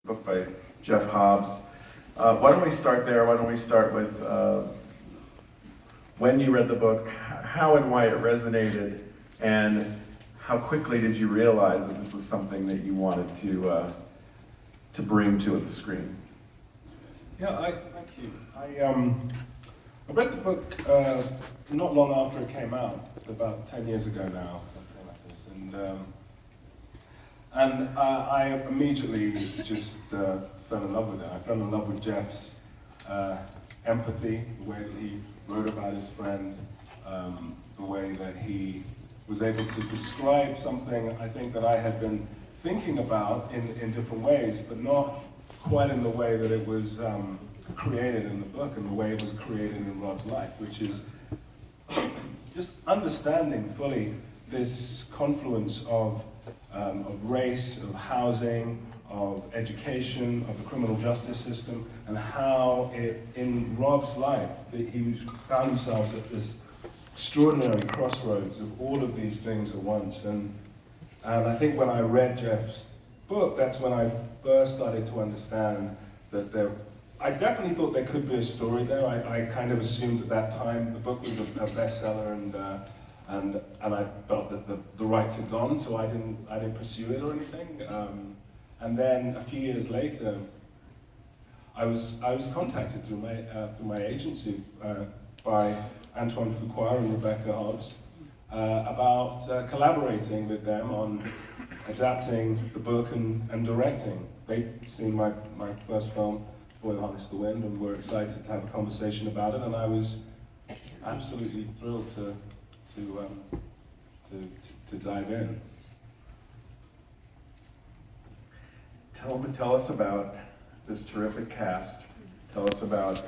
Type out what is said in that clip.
book by Jeff Hobbs. Why don't we start there? Why don't we start with when you read the book, how and why it resonated, and how quickly did you realize that this was something that you wanted to bring to the screen? Yeah, thank you. I read the book not long after it came out. It's about 10 years ago now, something like this. And I immediately just fell in love with it. I fell in love with Jeff's empathy, the way that he wrote about his friend, the way that he was able to describe something I think that I had been thinking about in different ways, but not quite in the way that it was created in the book and the way it was created in Rob's life, which is just understanding fully this confluence of race, of housing, of education, of the criminal justice system, and how in Rob's life, that he found himself at this extraordinary crossroads of all of these things at once. And I think when I read Jeff's book, that's when I first started to understand that I definitely thought there could be a story there. I kind of assumed at that time the book was a bestseller, and I felt that the rights had gone, so I didn't pursue it or anything. And then a few years later, I was contacted through my agency by Antoine Fuqua and Rebecca Hobbs about collaborating with them on adapting the book and directing. They'd seen my first film, Boy Who Harnessed the Wind, and were excited to have a conversation about it, and I was absolutely thrilled to dive in. Tell us about this terrific cast. Tell us about